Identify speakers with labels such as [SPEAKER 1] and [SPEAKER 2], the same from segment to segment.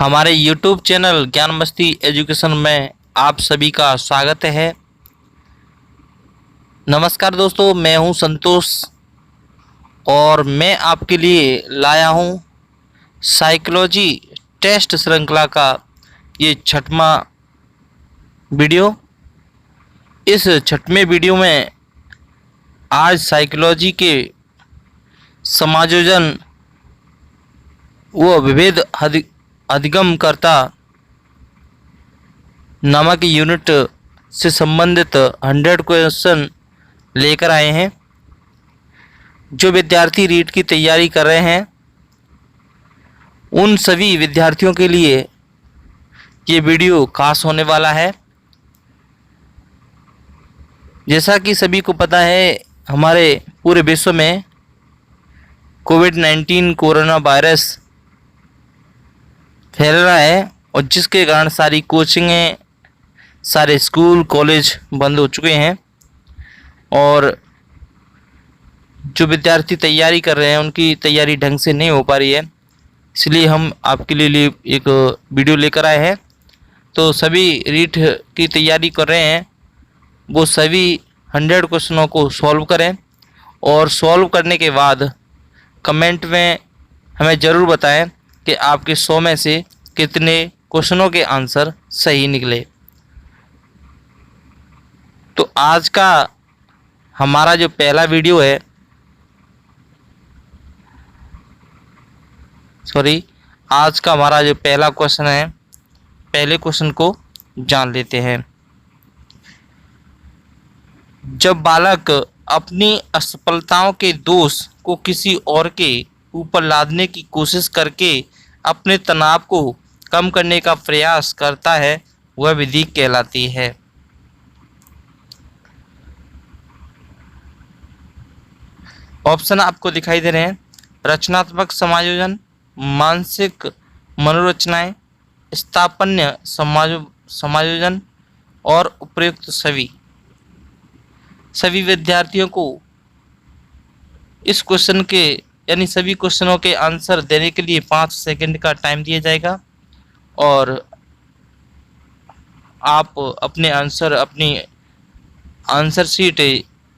[SPEAKER 1] हमारे YouTube channel ज्ञान मस्ती एजुकेशन में आप सभी का स्वागत है। नमस्कार दोस्तों, मैं हूं संतोष और मैं आपके लिए लाया हूं साइकोलॉजी टेस्ट श्रृंखला का ये छठवां वीडियो। इस छठवें वीडियो में आज साइकोलॉजी के समायोजन व विभेद अधिगमकर्ता नामक यूनिट से संबंधित 100 क्वेश्चन लेकर आए हैं। जो विद्यार्थी रीट की तैयारी कर रहे हैं उन सभी विद्यार्थियों के लिए ये वीडियो खास होने वाला है। जैसा कि सभी को पता है, हमारे पूरे विश्व में कोविड-19 कोरोना वायरस फैल रहा है और जिसके कारण सारी कोचिंगें, सारे स्कूल कॉलेज बंद हो चुके हैं और जो विद्यार्थी तैयारी कर रहे हैं उनकी तैयारी ढंग से नहीं हो पा रही है। इसलिए हम आपके लिए एक वीडियो लेकर आए हैं। तो सभी रीट की तैयारी कर रहे हैं वो सभी 100 क्वेश्चनों को सॉल्व करें और सॉल्व करने के बाद कमेंट में हमें ज़रूर बताएं कि आपके 100 में से कितने क्वेश्चनों के आंसर सही निकले। तो आज का हमारा जो पहला वीडियो है आज का हमारा जो पहला क्वेश्चन है, पहले क्वेश्चन को जान लेते हैं। जब बालक अपनी असफलताओं के दोष को किसी और के ऊपर लादने की कोशिश करके अपने तनाव को कम करने का प्रयास करता है, वह विधि कहलाती है। ऑप्शन आपको दिखाई दे रहे हैं। रचनात्मक समायोजन, मानसिक मनोरचनाएं, स्थापन्य समायोजन और उपयुक्त सभी विद्यार्थियों को इस क्वेश्चन के यानी सभी क्वेश्चनों के आंसर देने के लिए 5 सेकंड का टाइम दिया जाएगा और आप अपने आंसर अपनी आंसर शीट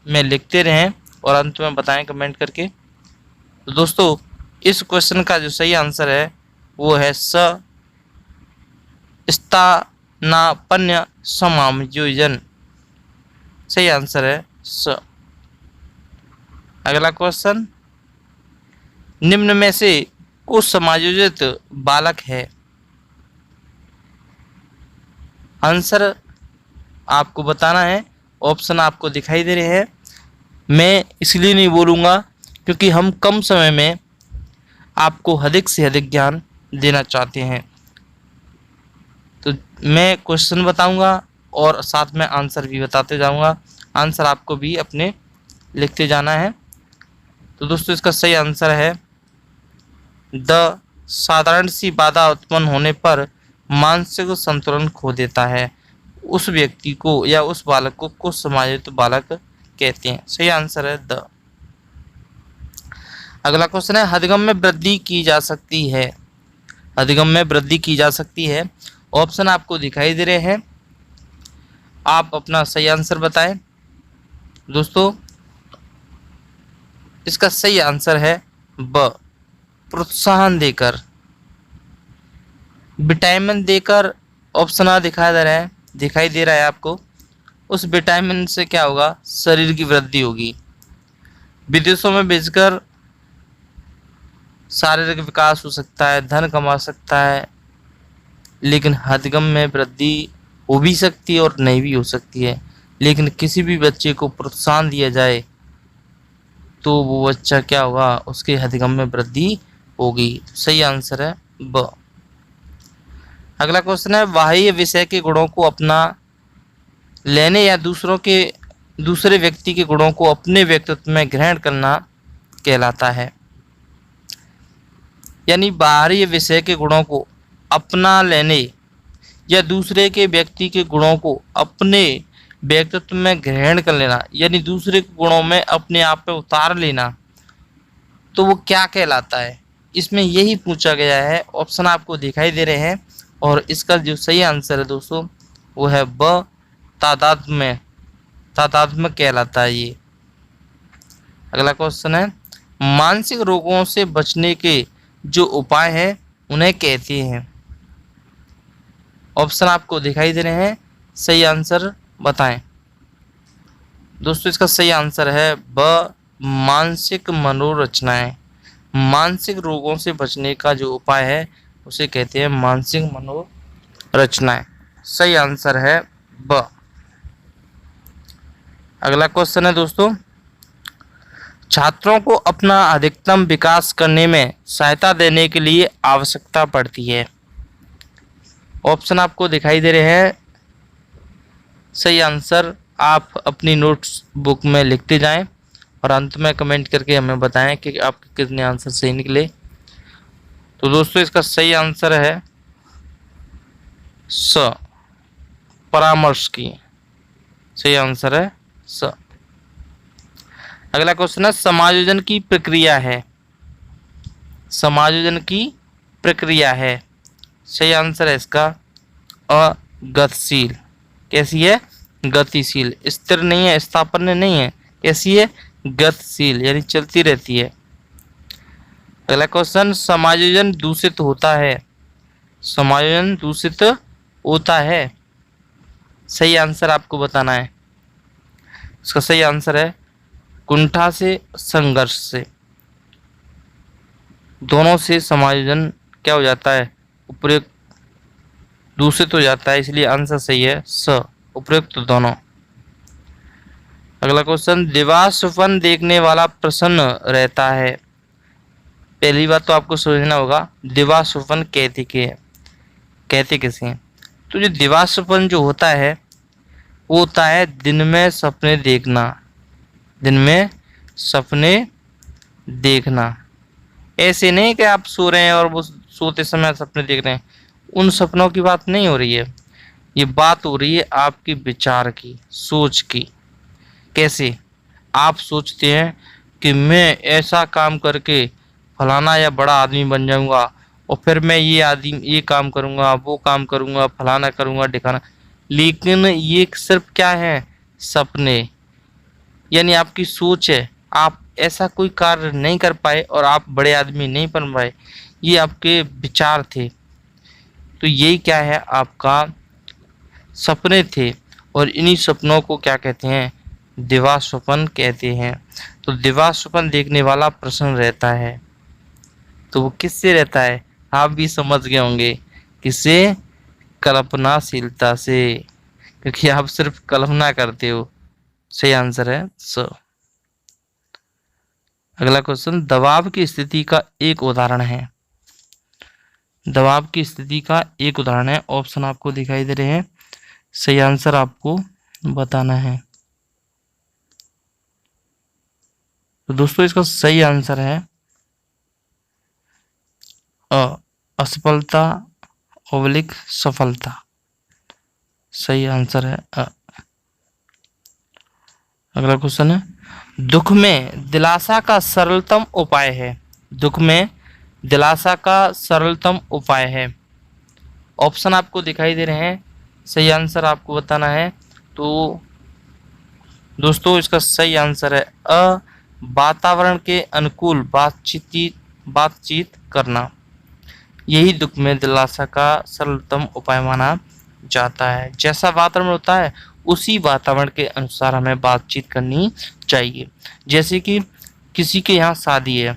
[SPEAKER 1] में लिखते रहें और अंत में बताएं कमेंट करके। तो दोस्तों, इस क्वेश्चन का जो सही आंसर है वो है स्थानापन्न समायोजन। सही आंसर है स। अगला क्वेश्चन, निम्न में से कुछ समायोजित बालक है। आंसर आपको बताना है। ऑप्शन आपको दिखाई दे रहे हैं। मैं इसलिए नहीं बोलूँगा क्योंकि हम कम समय में आपको अधिक से अधिक ज्ञान देना चाहते हैं। तो मैं क्वेश्चन बताऊंगा और साथ में आंसर भी बताते जाऊंगा। आंसर आपको भी अपने लिखते जाना है। तो दोस्तों, इसका सही आंसर है द। साधारण सी बाधा उत्पन्न होने पर मानसिक संतुलन खो देता है, उस व्यक्ति को या उस बालक को कुछ समायोजित बालक कहते हैं। सही आंसर है द। अगला क्वेश्चन है, अधिगम में वृद्धि की जा सकती है। अधिगम में वृद्धि की जा सकती है। ऑप्शन आपको दिखाई दे रहे हैं। आप अपना सही आंसर बताएं। दोस्तों, इसका सही आंसर है ब। प्रोत्साहन देकर, विटामिन देकर। ऑप्शन आ दिखाई दे रहा है आपको। उस विटामिन से क्या होगा? शरीर की वृद्धि होगी। विदेशों में भेजकर शारीरिक विकास हो सकता है, धन कमा सकता है, लेकिन अधिगम में वृद्धि हो भी सकती है और नहीं भी हो सकती है। लेकिन किसी भी बच्चे को प्रोत्साहन दिया जाए तो वो बच्चा क्या होगा? उसके अधिगम में वृद्धि होगी। सही आंसर है ब। अगला क्वेश्चन है, बाह्य विषय के गुणों को अपना लेने या दूसरे व्यक्ति के गुणों को अपने व्यक्तित्व में ग्रहण करना कहलाता है। यानी बाहरी विषय के गुणों को अपना लेने या दूसरे के व्यक्ति के गुणों को अपने व्यक्तित्व में ग्रहण कर लेना, यानी दूसरे के गुणों में अपने आप पे उतार लेना, तो वो क्या कहलाता है? इसमें यही पूछा गया है। ऑप्शन आपको दिखाई दे रहे हैं और इसका जो सही आंसर है दोस्तों वो है ब, तादात्म्य। तादात्म्य कहलाता है ये। अगला क्वेश्चन है, मानसिक रोगों से बचने के जो उपाय हैं उन्हें कहते हैं। ऑप्शन आपको दिखाई दे रहे हैं, सही आंसर बताएं। दोस्तों इसका सही आंसर है ब, मानसिक मनोरचनाएं। मानसिक रोगों से बचने का जो उपाय है उसे कहते हैं मानसिक मनोरचनाएं। सही आंसर है ब। अगला क्वेश्चन है दोस्तों, छात्रों को अपना अधिकतम विकास करने में सहायता देने के लिए आवश्यकता पड़ती है। ऑप्शन आपको दिखाई दे रहे हैं, सही आंसर आप अपनी नोट्स बुक में लिखते जाएं और अंत में कमेंट करके हमें बताएं कि आपके कितने आंसर सही निकले। तो दोस्तों इसका सही आंसर है स, परामर्श की। सही आंसर है स। अगला क्वेश्चन है, समायोजन की प्रक्रिया है। समायोजन की प्रक्रिया है। सही आंसर है इसका अगतिशील। कैसी है? गतिशील। स्थिर नहीं है, स्थापन्य नहीं है। कैसी है? गतिशील, यानी चलती रहती है। अगला क्वेश्चन, समायोजन दूषित होता है। समायोजन दूषित होता है। सही आंसर आपको बताना है। इसका सही आंसर है कुंठा से, संघर्ष से। दोनों से समायोजन क्या हो जाता है? उपयुक्त, दूषित हो जाता है। इसलिए आंसर सही है स, उपयुक्त दोनों। अगला क्वेश्चन, दिवास्वप्न देखने वाला प्रसन्न रहता है। पहली बात तो आपको समझना होगा दिवास्वप्न कहते किसे हैं। तो जो दिवास्वप्न जो होता है वो होता है दिन में सपने देखना। दिन में सपने देखना। ऐसे नहीं कि आप सो रहे हैं और वो सोते समय सपने देख रहे हैं, उन सपनों की बात नहीं हो रही है। ये बात हो रही है आपकी विचार की, सोच की। कैसे? आप सोचते हैं कि मैं ऐसा काम करके फलाना या बड़ा आदमी बन जाऊंगा और फिर मैं ये काम करूंगा, वो काम करूंगा, फलाना करूंगा, दिखाना। लेकिन ये सिर्फ क्या है? सपने। यानी आपकी सोच है, आप ऐसा कोई कार्य नहीं कर पाए और आप बड़े आदमी नहीं बन पाए। ये आपके विचार थे। तो यही क्या है? आपका सपने थे। और इन्हीं सपनों को क्या कहते हैं? दिवास्वप्न कहते हैं। तो दिवास्वप्न देखने वाला प्रसन्न रहता है। तो वो किससे रहता है? आप भी समझ गए होंगे, किससे? कल्पनाशीलता से, क्योंकि आप सिर्फ कल्पना करते हो। सही आंसर है स। अगला क्वेश्चन, दबाव की स्थिति का एक उदाहरण है। दबाव की स्थिति का एक उदाहरण है। ऑप्शन आपको दिखाई दे रहे हैं, सही आंसर आपको बताना है। तो दोस्तों इसका सही आंसर है असफलता ओब्लिक सफलता। सही आंसर है अ। अगला क्वेश्चन है, दुख में दिलासा का सरलतम उपाय है। दुख में दिलासा का सरलतम उपाय है। ऑप्शन आपको दिखाई दे रहे हैं, सही आंसर आपको बताना है। तो दोस्तों इसका सही आंसर है अ, वातावरण के अनुकूल बातचीत करना। यही दुख में दिलासा का सरलतम उपाय माना जाता है। जैसा वातावरण होता है उसी वातावरण के अनुसार हमें बातचीत करनी चाहिए। जैसे कि किसी के यहाँ शादी है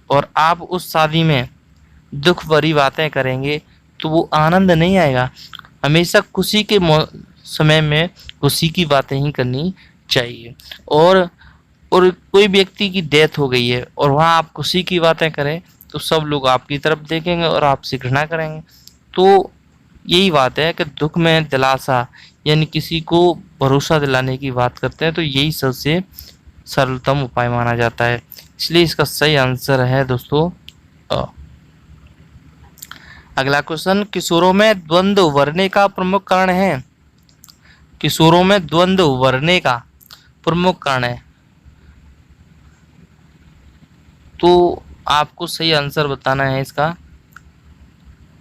[SPEAKER 1] और आप उस शादी में दुख भरी बातें करेंगे तो वो आनंद नहीं आएगा। हमेशा खुशी के समय में खुशी की बातें ही करनी चाहिए। और कोई व्यक्ति की डेथ हो गई है और वहाँ आप खुशी की बातें करें तो सब लोग आपकी तरफ देखेंगे और आपसे घृणा करेंगे। तो यही बात है कि दुख में दिलासा, यानी किसी को भरोसा दिलाने की बात करते हैं, तो यही सबसे सरलतम उपाय माना जाता है। इसलिए इसका सही आंसर है दोस्तों अ। अगला क्वेश्चन, किशोरों में द्वंद्व उभरने का प्रमुख कारण है। किशोरों में द्वंद्व उभरने का प्रमुख कारण है। तो आपको सही आंसर बताना है इसका।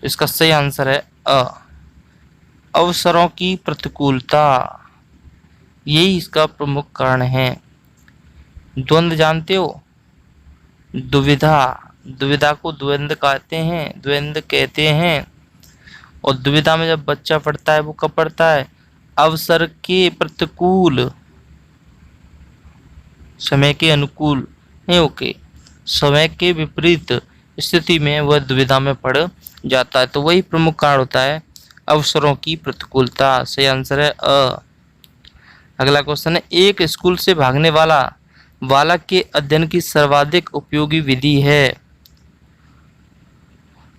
[SPEAKER 1] तो इसका सही आंसर है अ, अवसरों की प्रतिकूलता। यही इसका प्रमुख कारण है। द्वंद्व जानते हो? दुविधा, दुविधा को द्वंद्व कहते हैं। और दुविधा में जब बच्चा पढ़ता है वो कब पढ़ता है? अवसर के प्रतिकूल, समय के अनुकूल नहीं, ओके, समय के विपरीत स्थिति में वह दुविधा में पड़ जाता है। तो वही प्रमुख कारण होता है अवसरों की प्रतिकूलता। सही आंसर है अ। अगला क्वेश्चन है, एक स्कूल से भागने वाला बालक के अध्ययन की सर्वाधिक उपयोगी विधि है।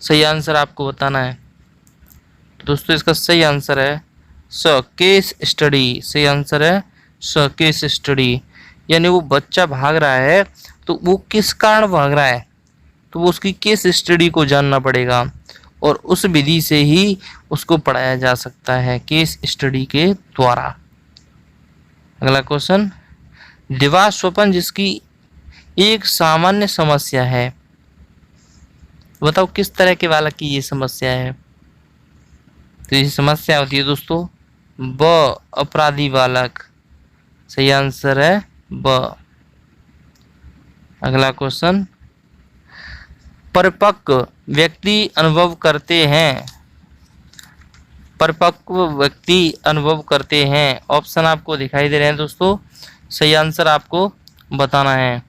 [SPEAKER 1] सही आंसर आपको बताना है। तो दोस्तों इसका सही आंसर है स, केस स्टडी। सही आंसर है स, केस स्टडी। यानी वो बच्चा भाग रहा है तो वो किस कारण भाग रहा है, तो वो उसकी केस स्टडी को जानना पड़ेगा और उस विधि से ही उसको पढ़ाया जा सकता है, केस स्टडी के द्वारा। अगला क्वेश्चन, दिवा स्वप्न जिसकी एक सामान्य समस्या है, बताओ किस तरह के बालक की ये समस्या है। तो ये समस्या होती है दोस्तों ब, अपराधी बालक। सही आंसर है ब। अगला क्वेश्चन, परिपक्व व्यक्ति अनुभव करते हैं, परिपक्व व्यक्ति अनुभव करते हैं। ऑप्शन आपको दिखाई दे रहे हैं दोस्तों, सही आंसर आपको बताना है।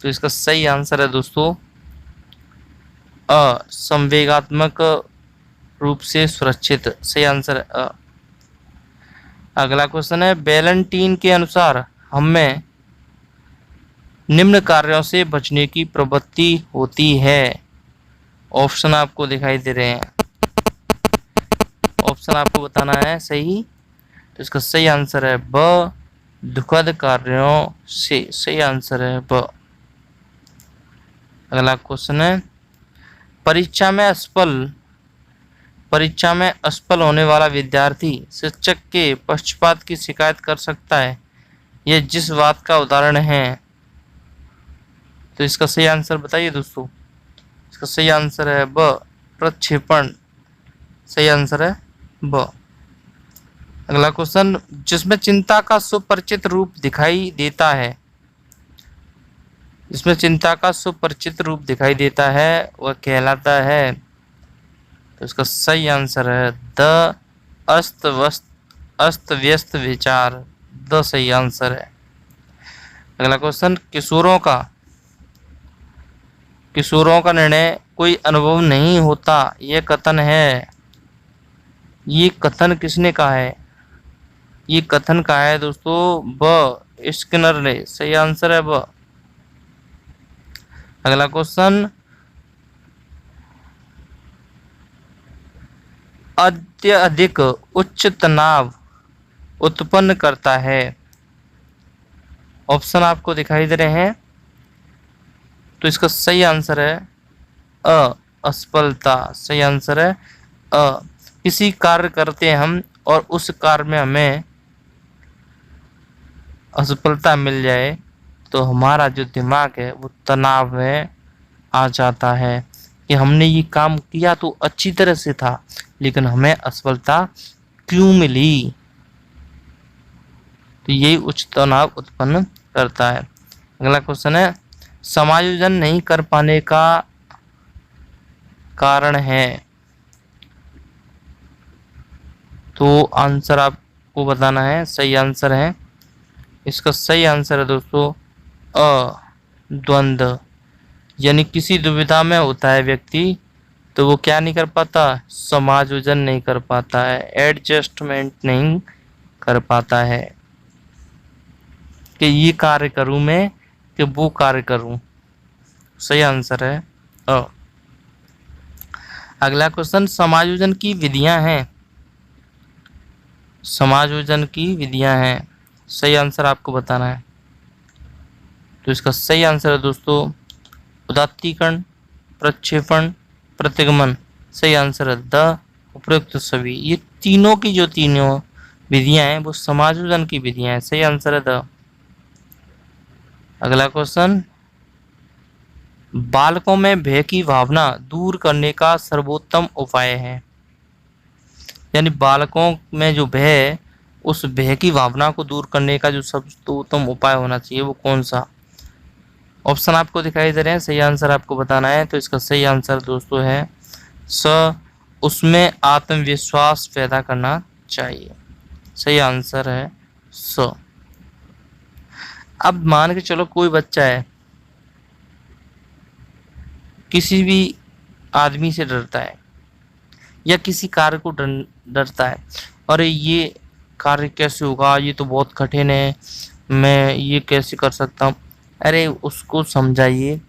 [SPEAKER 1] तो इसका सही आंसर है दोस्तों अ, संवेगात्मक रूप से सुरक्षित। सही आंसर है अ। अगला क्वेश्चन है, वैलेंटाइन के अनुसार हमें निम्न कार्यों से बचने की प्रवृत्ति होती है। ऑप्शन आपको दिखाई दे रहे हैं, ऑप्शन आपको बताना है सही। तो इसका सही आंसर है ब, दुखद कार्यों से। सही आंसर है ब। अगला क्वेश्चन है, परीक्षा में असफल होने वाला विद्यार्थी शिक्षक के पक्षपात की शिकायत कर सकता है, यह जिस बात का उदाहरण है। तो इसका सही आंसर बताइए दोस्तों। इसका सही आंसर है ब, प्रक्षेपण। सही आंसर है ब। अगला क्वेश्चन, जिसमें चिंता का सुपरिचित रूप दिखाई देता है, जिसमें चिंता का सुपरिचित रूप दिखाई देता है वह कहलाता है। तो इसका सही आंसर है द, अस्त व्यस्त विचार। द सही आंसर है। अगला क्वेश्चन, किशोरों का निर्णय कोई अनुभव नहीं होता, यह कथन है। ये कथन किसने कहा है? ये कथन कहा है दोस्तों ब, स्किनर ने। सही आंसर है ब। अगला क्वेश्चन, अत्यधिक उच्च तनाव उत्पन्न करता है। ऑप्शन आपको दिखाई दे रहे हैं। तो इसका सही आंसर है अ, असफलता। सही आंसर है अ। किसी कार्य करते हैं हम और उस कार्य में हमें असफलता मिल जाए तो हमारा जो दिमाग है वो तनाव में आ जाता है कि हमने ये काम किया तो अच्छी तरह से था लेकिन हमें असफलता क्यों मिली। तो यही उच्च तनाव उत्पन्न करता है। अगला क्वेश्चन है, समायोजन नहीं कर पाने का कारण है। तो आंसर आपको बताना है। सही आंसर है, इसका सही आंसर है दोस्तों अ, द्वंद्व। यानी किसी दुविधा में होता है व्यक्ति तो वो क्या नहीं कर पाता, समायोजन नहीं कर पाता है, एडजस्टमेंट नहीं कर पाता है कि ये कार्य करूं मैं कि वो कार्य करूं। सही आंसर है अ। अगला क्वेश्चन, समायोजन की विधियां हैं, समायोजन की विधियां हैं। सही आंसर आपको बताना है। तो इसका सही आंसर है दोस्तों उदात्तीकरण, प्रक्षेपण, प्रतिगमन। सही आंसर है द, उपरोक्त सभी। ये तीनों की जो तीनों विधियां हैं वो समायोजन की विधियां हैं। सही आंसर है द। अगला क्वेश्चन, बालकों में भय की भावना दूर करने का सर्वोत्तम उपाय है। यानी बालकों में जो भय है, उस भय की भावना को दूर करने का जो सर्वोत्तम उपाय होना चाहिए वो कौन सा? ऑप्शन आपको दिखाई दे रहे हैं, सही आंसर आपको बताना है। तो इसका सही आंसर दोस्तों है स, उसमें आत्मविश्वास पैदा करना चाहिए। सही आंसर है स। अब मान के चलो कोई बच्चा है, किसी भी आदमी से डरता है या किसी कार्य को डरता है, अरे ये कार्य कैसे होगा, ये तो बहुत कठिन है, मैं ये कैसे कर सकता हूँ। अरे उसको समझाइए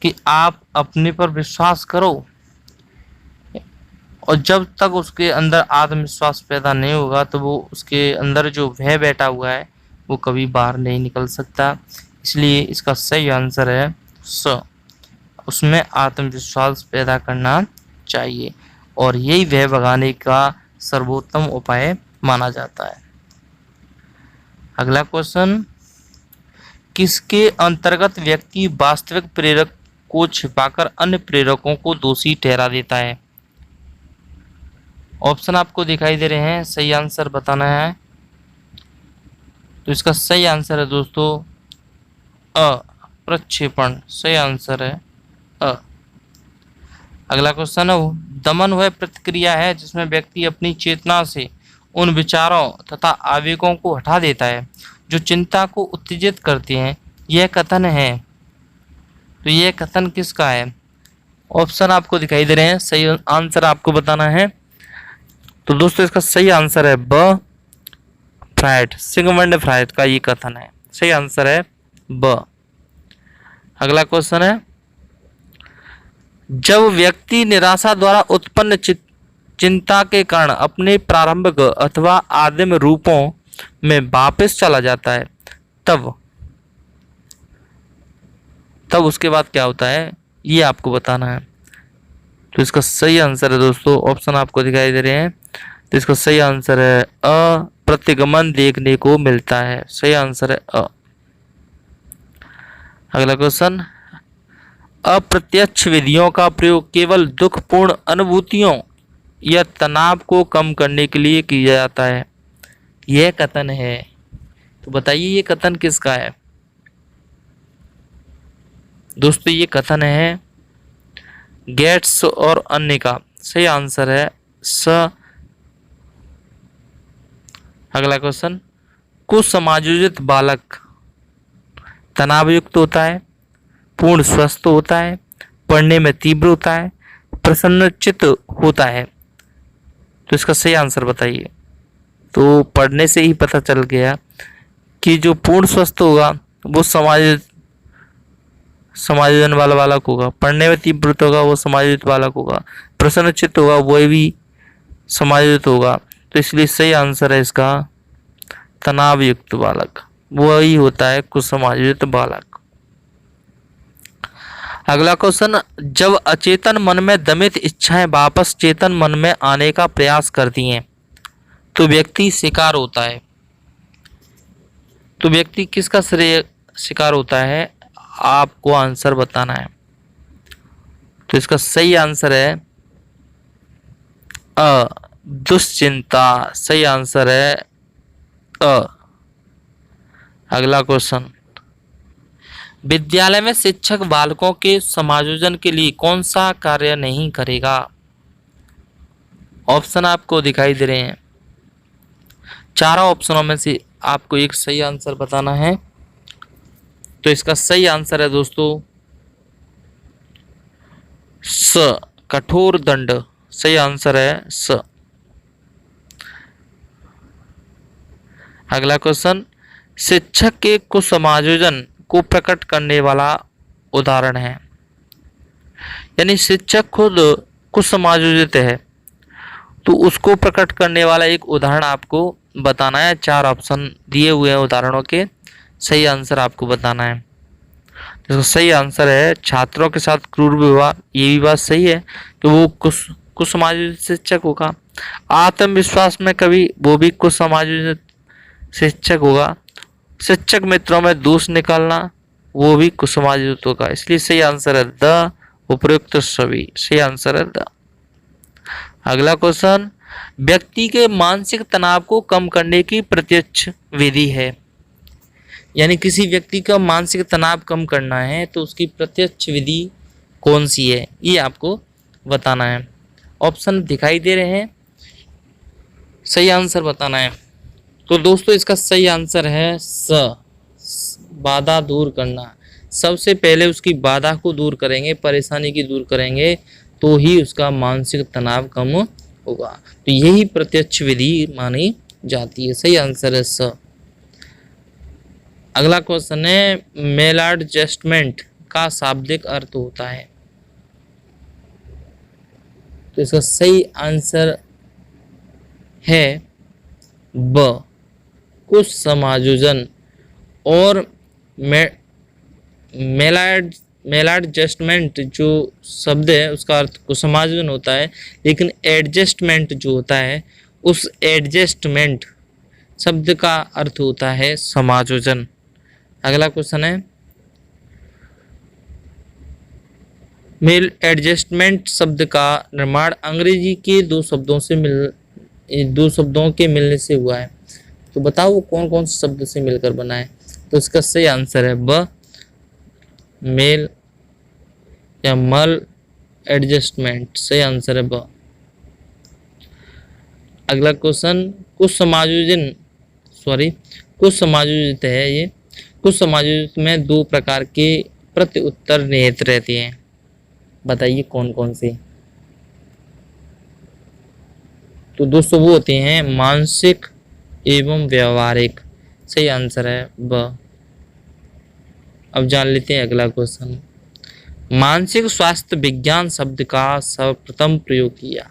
[SPEAKER 1] कि आप अपने पर विश्वास करो, और जब तक उसके अंदर आत्मविश्वास पैदा नहीं होगा तो वो उसके अंदर जो भय बैठा हुआ है वो कभी बाहर नहीं निकल सकता। इसलिए इसका सही आंसर है स, उसमें आत्मविश्वास पैदा करना चाहिए, और यही भय भगाने का सर्वोत्तम उपाय माना जाता है। अगला क्वेश्चन, किसके अंतर्गत व्यक्ति वास्तविक प्रेरक को छिपाकर अन्य प्रेरकों को दोषी ठहरा देता है? ऑप्शन आपको दिखाई दे रहे हैं, सही आंसर बताना है। तो इसका सही आंसर है दोस्तों अ, प्रक्षेपण। सही आंसर है अ। अगला क्वेश्चन है, दमन वह प्रतिक्रिया है जिसमें व्यक्ति अपनी चेतना से उन विचारों तथा आवेगों को हटा देता है जो चिंता को उत्तेजित करते हैं। यह कथन है, तो यह कथन किसका है? ऑप्शन आपको दिखाई दे रहे हैं, सही आंसर आपको बताना है। तो दोस्तों इसका सही आंसर है ब, फ्रायड, सिगमंड फ्रायड का ये कथन है। सही आंसर है ब। अगला क्वेश्चन है, जब व्यक्ति निराशा द्वारा उत्पन्न चिंता के कारण अपने प्रारंभिक अथवा आदिम रूपों में वापस चला जाता है, तब उसके बाद क्या होता है, ये आपको बताना है। तो इसका सही आंसर है दोस्तों, ऑप्शन आपको दिखाई दे रहे हैं। तो इसका सही आंसर है अ, प्रतिगमन देखने को मिलता है। सही आंसर है अ। अगला क्वेश्चन, अप्रत्यक्ष विधियों का प्रयोग केवल दुखपूर्ण अनुभूतियों या तनाव को कम करने के लिए किया जाता है। यह कथन है, तो बताइए ये कथन किसका है? दोस्तों ये कथन है गेट्स और अन्य का। सही आंसर है स। अगला क्वेश्चन, कुसमायोजित बालक तनाव युक्त होता है, पूर्ण स्वस्थ होता है, पढ़ने में तीव्र होता है, प्रसन्नचित्त होता है। तो इसका सही आंसर बताइए। तो पढ़ने से ही पता चल गया कि जो पूर्ण स्वस्थ होगा वो समायोजन वाला बालक होगा, पढ़ने में तीव्र होगा वो समायोजित बालक होगा, प्रसन्नचित्त होगा वो भी समायोजित होगा। तो इसलिए सही आंसर है इसका तनाव युक्त बालक, वही होता है कुसमायोजित बालक। अगला क्वेश्चन, जब अचेतन मन में दमित इच्छाएं वापस चेतन मन में आने का प्रयास करती हैं तो व्यक्ति शिकार होता है। तो व्यक्ति किसका शिकार होता है, आपको आंसर बताना है। तो इसका सही आंसर है अ, दुश्चिंता। सही आंसर है अ। अगला क्वेश्चन, विद्यालय में शिक्षक बालकों के समायोजन के लिए कौन सा कार्य नहीं करेगा? ऑप्शन आपको दिखाई दे रहे हैं, चारों ऑप्शनों में से आपको एक सही आंसर बताना है। तो इसका सही आंसर है दोस्तों स, कठोर दंड। सही आंसर है स। अगला क्वेश्चन, शिक्षक के कुसमायोजन को प्रकट करने वाला उदाहरण है। यानी शिक्षक खुद कुसमायोजित है तो उसको प्रकट करने वाला एक उदाहरण आपको बताना है। चार ऑप्शन दिए हुए हैं उदाहरणों के, सही आंसर आपको बताना है। तो सही आंसर है छात्रों के साथ क्रूर व्यवहार। ये भी बात सही है कि वो कुसमायोजित शिक्षक होगा। आत्मविश्वास में कभी वो भी कुसमायोजित शिक्षक होगा। शिक्षक मित्रों में दोष निकालना, वो भी कुसुमाजित होगा, इसलिए सही आंसर है द उपयुक्त सभी। सही आंसर है द। अगला क्वेश्चन, व्यक्ति के मानसिक तनाव को कम करने की प्रत्यक्ष विधि है। यानी किसी व्यक्ति का मानसिक तनाव कम करना है तो उसकी प्रत्यक्ष विधि कौन सी है, ये आपको बताना है। ऑप्शन दिखाई दे रहे हैं, सही आंसर बताना है। तो दोस्तों इसका सही आंसर है बाधा दूर करना। सबसे पहले उसकी बाधा को दूर करेंगे, परेशानी की दूर करेंगे, तो ही उसका मानसिक तनाव कम होगा। तो यही प्रत्यक्ष विधि मानी जाती है। सही आंसर है स। अगला क्वेश्चन है, मेलाडजस्टमेंट का शाब्दिक अर्थ होता है। तो इसका सही आंसर है ब कुछ समायोजन। और मेलाडजस्टमेंट जो शब्द है उसका अर्थ कुसमायोजन होता है, लेकिन एडजस्टमेंट जो होता है उस एडजस्टमेंट शब्द का अर्थ होता है समायोजन। अगला क्वेश्चन है, मेल एडजस्टमेंट शब्द का निर्माण अंग्रेजी के दो शब्दों के मिलने से हुआ है। तो बताओ वो कौन कौन से शब्द से मिलकर बना है। तो इसका सही आंसर है ब मेल या मल एडजस्टमेंट। सही आंसर है ब। अगला क्वेश्चन, कुछ समायोजित है ये। कुछ समायोजित में दो प्रकार के प्रति उत्तर निहित रहते हैं, बताइए कौन कौन से। तो दोस्तों वो होते हैं मानसिक एवं व्यवहारिक। सही आंसर है ब। अब जान लेते हैं अगला क्वेश्चन, मानसिक स्वास्थ्य विज्ञान शब्द का सर्वप्रथम प्रयोग किया।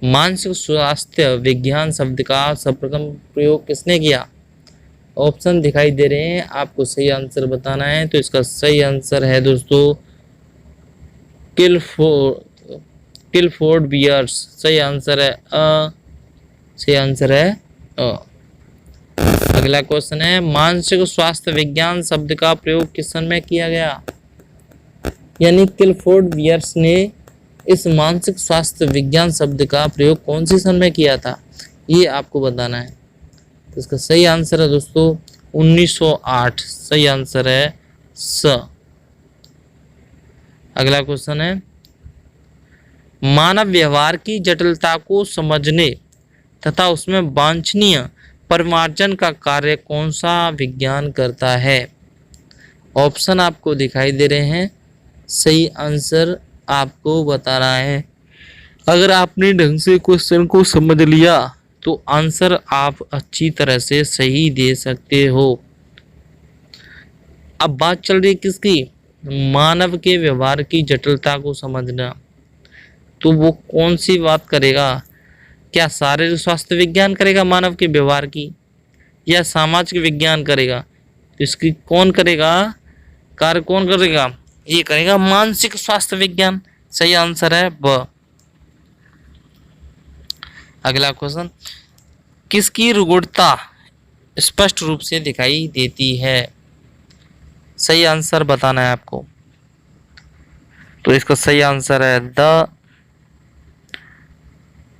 [SPEAKER 1] मानसिक स्वास्थ्य विज्ञान शब्द का सर्वप्रथम प्रयोग किसने किया। ऑप्शन दिखाई दे रहे हैं, आपको सही आंसर बताना है। तो इसका सही आंसर है दोस्तों किलफोर्ड बियर्स। सही आंसर है अ। सही आंसर है अ। अगला क्वेश्चन है, मानसिक स्वास्थ्य विज्ञान शब्द का प्रयोग किस सन में किया गया। यानी किलफोर्ड बियर्स ने इस मानसिक स्वास्थ्य विज्ञान शब्द का प्रयोग कौन सी सन में किया था, ये आपको बताना है। तो इसका सही आंसर है दोस्तों 1908। सही आंसर है स। अगला क्वेश्चन है, मानव व्यवहार की जटिलता को समझने तथा उसमें वांछनीय परिमार्जन का कार्य कौन सा विज्ञान करता है। ऑप्शन आपको दिखाई दे रहे हैं, सही आंसर आपको बताना है। अगर आपने ढंग से क्वेश्चन को समझ लिया तो आंसर आप अच्छी तरह से सही दे सकते हो। अब बात चल रही किसकी, मानव के व्यवहार की जटिलता को समझना। तो वो कौन सी बात करेगा, क्या शारीरिक स्वास्थ्य विज्ञान करेगा मानव के व्यवहार की, या सामाजिक विज्ञान करेगा। तो इसकी कौन करेगा, कार्य कौन करेगा, ये करेगा मानसिक स्वास्थ्य विज्ञान। सही आंसर है ब। अगला क्वेश्चन, किसकी रुग्णता स्पष्ट रूप से दिखाई देती है। सही आंसर बताना है आपको। तो इसका सही आंसर है द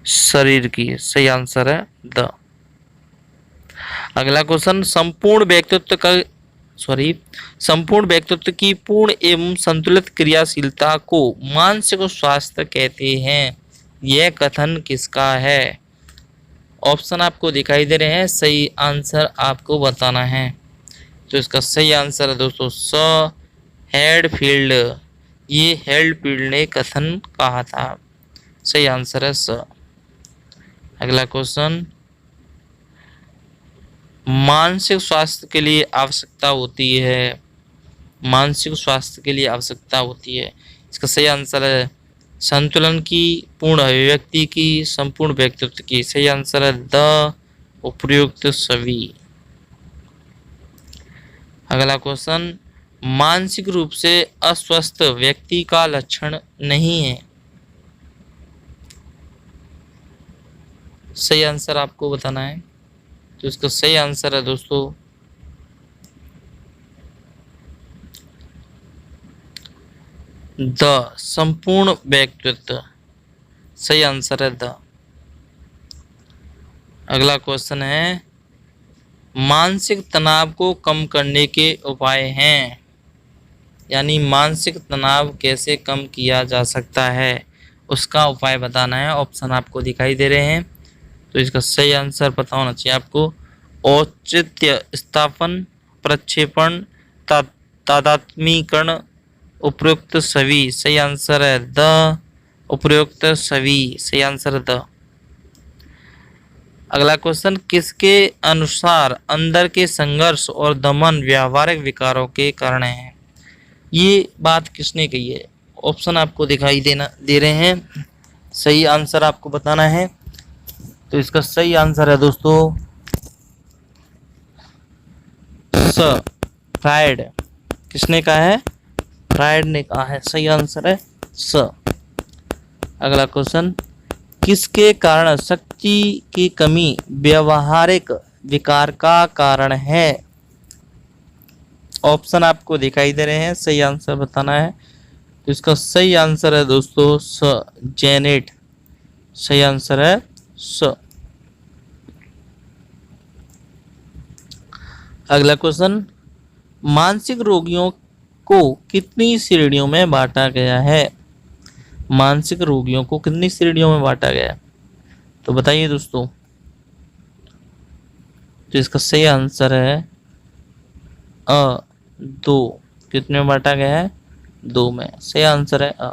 [SPEAKER 1] शरीर की। सही आंसर है द। अगला क्वेश्चन, संपूर्ण व्यक्तित्व की पूर्ण एवं संतुलित क्रियाशीलता को मानसिक स्वास्थ्य कहते हैं। यह कथन किसका है। ऑप्शन आपको दिखाई दे रहे हैं, सही आंसर आपको बताना है। तो इसका सही आंसर है दोस्तों स हेडफील्ड। ये हेडफील्ड ने कथन कहा था। सही आंसर है स। अगला क्वेश्चन, मानसिक स्वास्थ्य के लिए आवश्यकता होती है। मानसिक स्वास्थ्य के लिए आवश्यकता होती है, इसका सही आंसर है संतुलन की, पूर्ण अभिव्यक्ति की, संपूर्ण व्यक्तित्व की। सही आंसर है द उपयुक्त सभी। अगला क्वेश्चन, मानसिक रूप से अस्वस्थ व्यक्ति का लक्षण नहीं है। सही आंसर आपको बताना है। तो इसका सही आंसर है दोस्तों द संपूर्ण व्यक्तित्व, सही आंसर है द। अगला क्वेश्चन है मानसिक तनाव को कम करने के उपाय हैं, यानी मानसिक तनाव कैसे कम किया जा सकता है उसका उपाय बताना है। ऑप्शन आपको दिखाई दे रहे हैं, तो इसका सही आंसर पता होना चाहिए आपको। औचित्य स्थापन, प्रक्षेपण, तादात्मीकरण, उपयुक्त छवि, सही आंसर है द। उपयुक्त छवि, सही आंसर है द। अगला क्वेश्चन किसके अनुसार अंदर के संघर्ष और दमन व्यावहारिक विकारों के कारण है? ये बात किसने कही है? ऑप्शन आपको दिखाई दे रहे हैं, सही आंसर आपको बताना है। तो इसका सही आंसर है दोस्तों स, फ्रायड। किसने कहा है? फ्रायड ने कहा है, सही आंसर है स। अगला क्वेश्चन किसके कारण शक्ति की कमी व्यावहारिक विकार का कारण है? ऑप्शन आपको दिखाई दे रहे हैं, सही आंसर बताना है। तो इसका सही आंसर है दोस्तों स, जेनेट, सही आंसर है स। अगला क्वेश्चन मानसिक रोगियों को कितनी श्रेणियों में बांटा गया है? मानसिक रोगियों को कितनी श्रेणियों में बांटा गया है? तो बताइए दोस्तों। तो इसका सही आंसर है अ, 2। कितने में बांटा गया है? 2 में, सही आंसर है अ।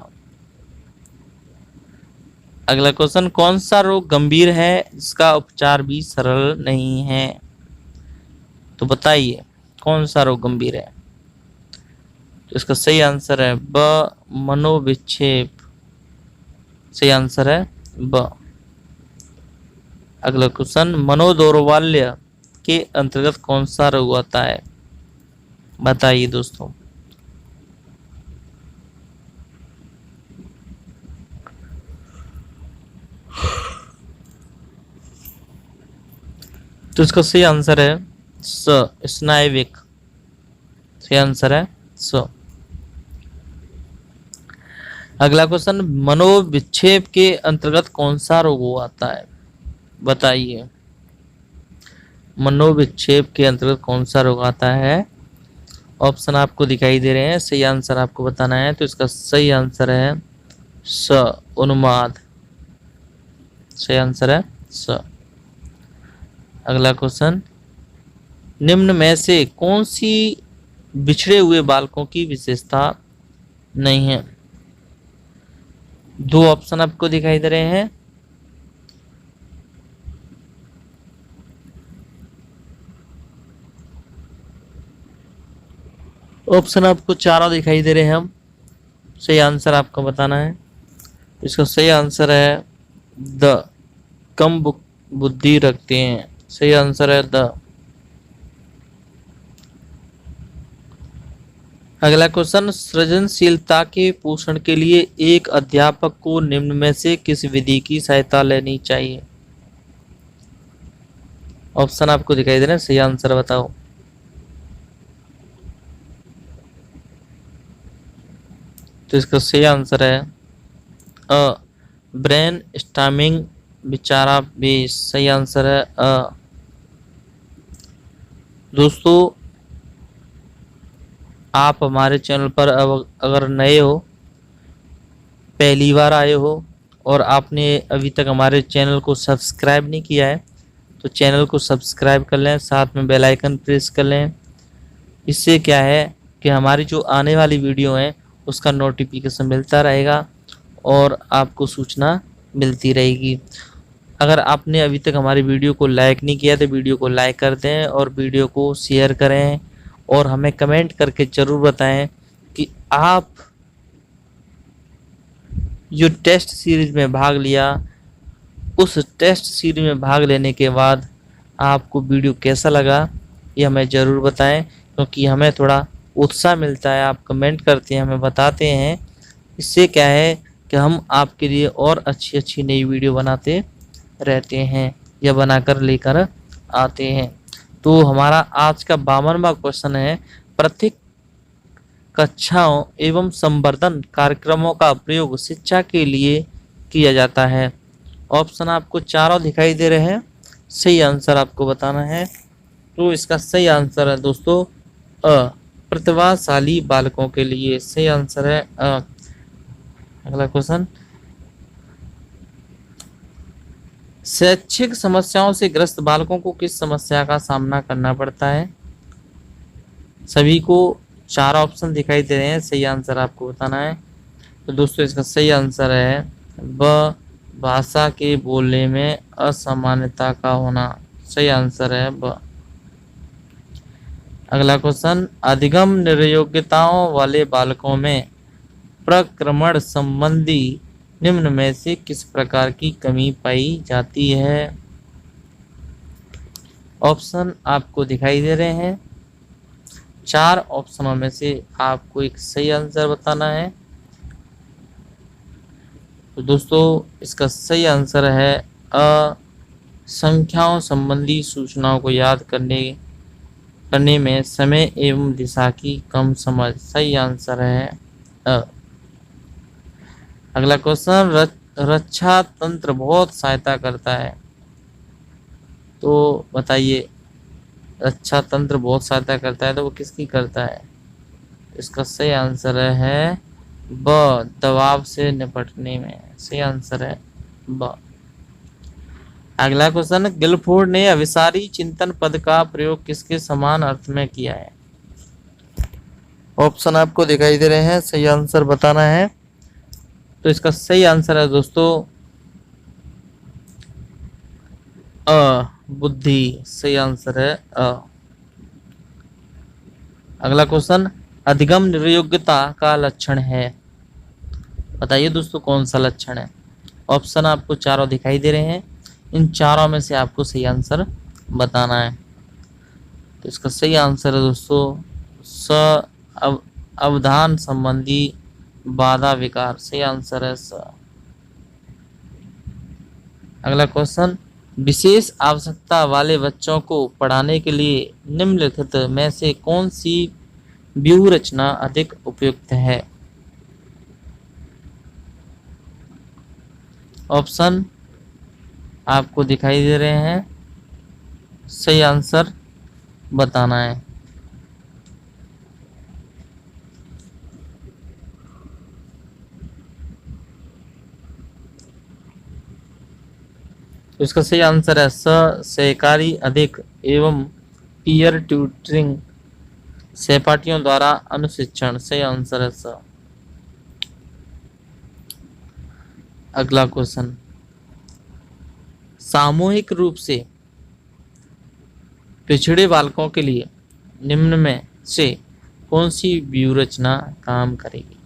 [SPEAKER 1] अगला क्वेश्चन कौन सा रोग गंभीर है जिसका उपचार भी सरल नहीं है? तो बताइए कौन सा रोग गंभीर है? तो इसका सही आंसर है ब, मनोविक्षेप, सही आंसर है ब। अगला क्वेश्चन मनोदौर्बल्य के अंतर्गत कौन सा रोग आता है? बताइए दोस्तों। तो इसका सही आंसर है स, स्नायविक, सही आंसर है स। अगला क्वेश्चन मनोविक्षेप के अंतर्गत कौन सा रोग आता है? बताइए मनोविक्षेप के अंतर्गत कौन सा रोग आता है? ऑप्शन आपको दिखाई दे रहे हैं, सही आंसर आपको बताना है। तो इसका सही आंसर है स, उन्माद, सही आंसर है स। अगला क्वेश्चन निम्न में से कौन सी बिछड़े हुए बालकों की विशेषता नहीं है? 2 ऑप्शन आपको दिखाई दे रहे हैं। ऑप्शन आपको चारों दिखाई दे रहे हैं, हम सही आंसर आपको बताना है। इसका सही आंसर है द, कम बुद्धि रखते हैं, सही आंसर है द। अगला क्वेश्चन सृजनशीलता के पोषण के लिए एक अध्यापक को निम्न में से किस विधि की सहायता लेनी चाहिए? ऑप्शन आपको दिखाई दे रहे हैं, सही आंसर बताओ। तो इसका सही आंसर है अ, ब्रेन स्टॉर्मिंग, विचाराभ्यास, सही आंसर है अ। दोस्तों आप हमारे चैनल पर अगर नए हो, पहली बार आए हो और आपने अभी तक हमारे चैनल को सब्सक्राइब नहीं किया है तो चैनल को सब्सक्राइब कर लें, साथ में बेल आइकन प्रेस कर लें। इससे क्या है कि हमारी जो आने वाली वीडियो है उसका नोटिफिकेशन मिलता रहेगा और आपको सूचना मिलती रहेगी। अगर आपने अभी तक हमारी वीडियो को लाइक नहीं किया तो वीडियो को लाइक कर दें और वीडियो को शेयर करें और हमें कमेंट करके ज़रूर बताएं कि आप जो टेस्ट सीरीज में भाग लिया उस टेस्ट सीरीज में भाग लेने के बाद आपको वीडियो कैसा लगा ये हमें ज़रूर बताएं, क्योंकि हमें थोड़ा उत्साह मिलता है। आप कमेंट करते हैं, हमें बताते हैं, इससे क्या है कि हम आपके लिए और अच्छी अच्छी नई वीडियो बनाते रहते हैं या बनाकर लेकर आते हैं। तो हमारा आज का 52वां क्वेश्चन है प्रत्येक कक्षाओं एवं संवर्धन कार्यक्रमों का प्रयोग शिक्षा के लिए किया जाता है। ऑप्शन आपको चारों दिखाई दे रहे हैं, सही आंसर आपको बताना है। तो इसका सही आंसर है दोस्तों अ, प्रतिभाशाली बालकों के लिए, सही आंसर है अ। अगला क्वेश्चन, शैक्षिक समस्याओं से ग्रस्त बालकों को किस समस्या का सामना करना पड़ता है? सभी को चार ऑप्शन दिखाई दे रहे हैं, सही आंसर आपको बताना है। तो दोस्तों इसका सही आंसर है ब, भाषा के बोलने में असामान्यता का होना, सही आंसर है ब। अगला क्वेश्चन, अधिगम निर्योग्यताओं वाले बालकों में प्रक्रमण संबंधी निम्न में से किस प्रकार की कमी पाई जाती है? ऑप्शन आपको दिखाई दे रहे हैं, चार ऑप्शनों में से आपको एक सही आंसर बताना है। तो दोस्तों इसका सही आंसर है अ, संख्याओं संबंधी सूचनाओं को याद करने में समय एवं दिशा की कम समझ, सही आंसर है अ। अगला क्वेश्चन, रक्षा तंत्र बहुत सहायता करता है, तो बताइए रक्षा तंत्र बहुत सहायता करता है तो वो किसकी करता है? इसका सही आंसर है ब, दबाव से निपटने में, सही आंसर है ब। अगला क्वेश्चन, गिलफोर्ड ने अभिसारी चिंतन पद का प्रयोग किसके समान अर्थ में किया है? ऑप्शन आपको दिखाई दे रहे हैं, सही आंसर बताना है। तो इसका सही आंसर है दोस्तों अ, बुद्धि, सही आंसर है अ। अगला क्वेश्चन, अधिगम निर्योग्यता का लक्षण है, बताइए दोस्तों कौन सा लक्षण है? ऑप्शन आपको चारों दिखाई दे रहे हैं, इन चारों में से आपको सही आंसर बताना है। तो इसका सही आंसर है दोस्तों अवधान संबंधी बाधा विकार, सही आंसर है स। अगला क्वेश्चन, विशेष आवश्यकता वाले बच्चों को पढ़ाने के लिए निम्नलिखित में से कौन सी व्यूह रचना अधिक उपयुक्त है? ऑप्शन आपको दिखाई दे रहे हैं, सही आंसर बताना है। तो इसका सही आंसर है सहकारी अधिक एवं पीयर ट्यूटरिंग, सहपाठियों द्वारा अनुशिक्षण, सही आंसर है स। अगला क्वेश्चन, सामूहिक रूप से पिछड़े बालकों के लिए निम्न में से कौन सी व्यूह रचना काम करेगी?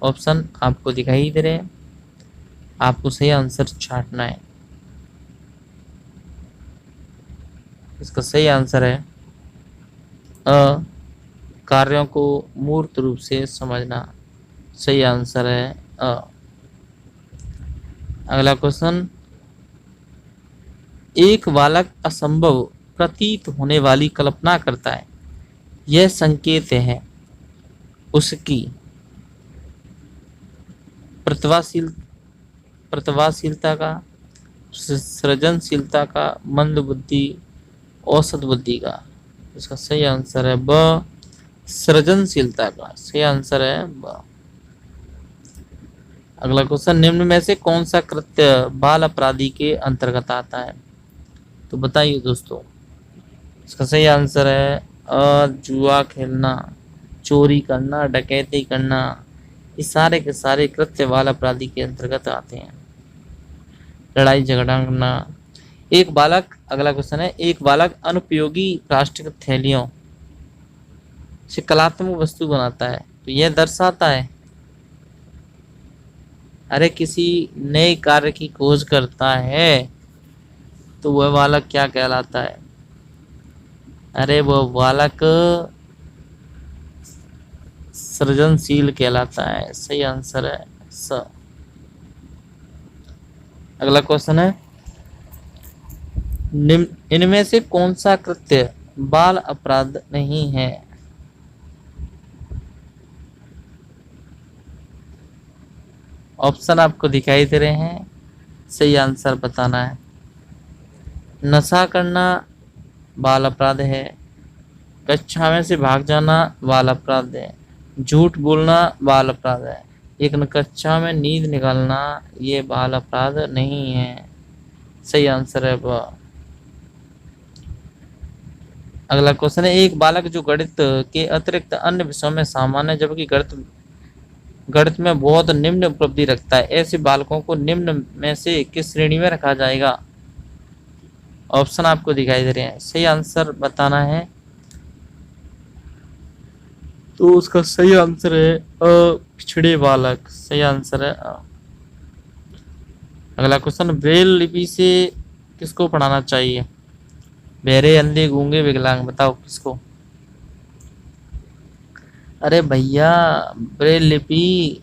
[SPEAKER 1] ऑप्शन आपको दिखाई दे रहे हैं, आपको सही आंसर छांटना है। इसका सही आंसर है अ, कार्यों को मूर्त रूप से समझना, सही आंसर है अ। अगला क्वेश्चन, एक बालक असंभव प्रतीत होने वाली कल्पना करता है, यह संकेत है उसकी प्रतिभाशीलता का, सृजनशीलता का, मंद बुद्धि, औसत बुद्धि का। इसका सही आंसर है ब, सृजनशीलता का, सही आंसर है ब। अगला क्वेश्चन, निम्न में से कौन सा कृत्य बाल अपराधी के अंतर्गत आता है? तो बताइए दोस्तों, इसका सही आंसर है अ, जुआ खेलना, चोरी करना, डकैती करना, ये सारे के सारे कृत्य बाल अपराधी के अंतर्गत आते हैं। लड़ाई झगड़ा करना। एक बालक, अगला क्वेश्चन है, एक बालक अनुपयोगी प्लास्टिक थैलियों से कलात्मक वस्तु बनाता है, तो यह दर्शाता है, अरे किसी नए कार्य की खोज करता है तो वह बालक क्या कहलाता है? अरे वह बालक सृजनशील कहलाता है, सही आंसर है स। अगला क्वेश्चन है, इनमें से कौन सा कृत्य बाल अपराध नहीं है? ऑप्शन आपको दिखाई दे रहे हैं, सही आंसर बताना है। नशा करना बाल अपराध है, कक्षा में से भाग जाना बाल अपराध है, झूठ बोलना बाल अपराध है, लेकिन कक्षा में नींद निकालना ये बाल अपराध नहीं है। सही आंसर है ब। अगला क्वेश्चन है, एक बालक जो गणित के अतिरिक्त अन्य विषयों में सामान्य जबकि गणित में बहुत निम्न उपलब्धि रखता है, ऐसे बालकों को निम्न में से किस श्रेणी में रखा जाएगा? ऑप्शन आपको दिखाई दे रहे हैं, सही आंसर बताना है। तो उसका सही आंसर है पिछड़े बालक। सही आंसर है अ। अगला क्वेश्चन, ब्रेल लिपि से किसको पढ़ाना चाहिए? बहरे, अंधे, गूंगे, विकलांग, बताओ किसको? अरे भैया, ब्रेल लिपि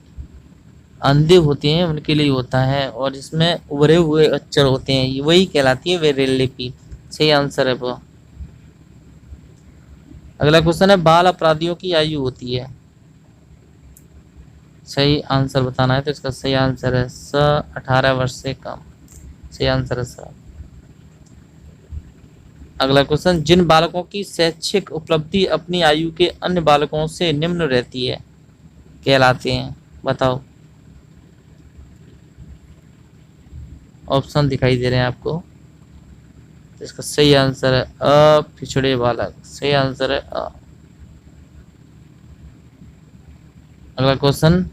[SPEAKER 1] अंधे होते हैं उनके लिए होता है, और इसमें उभरे हुए अक्षर होते हैं, वही कहलाती है ब्रेल लिपि। सही आंसर है वो। अगला क्वेश्चन है, बाल अपराधियों की आयु होती है? सही आंसर बताना है। तो इसका सही आंसर है स, 18 वर्ष से कम। सही आंसर है स। अगला क्वेश्चन, जिन बालकों की शैक्षिक उपलब्धि अपनी आयु के अन्य बालकों से निम्न रहती है कहलाते हैं, बताओ। ऑप्शन दिखाई दे रहे हैं आपको। इसका सही आंसर है अ, पिछड़े बालक। सही आंसर है अ। अगला क्वेश्चन,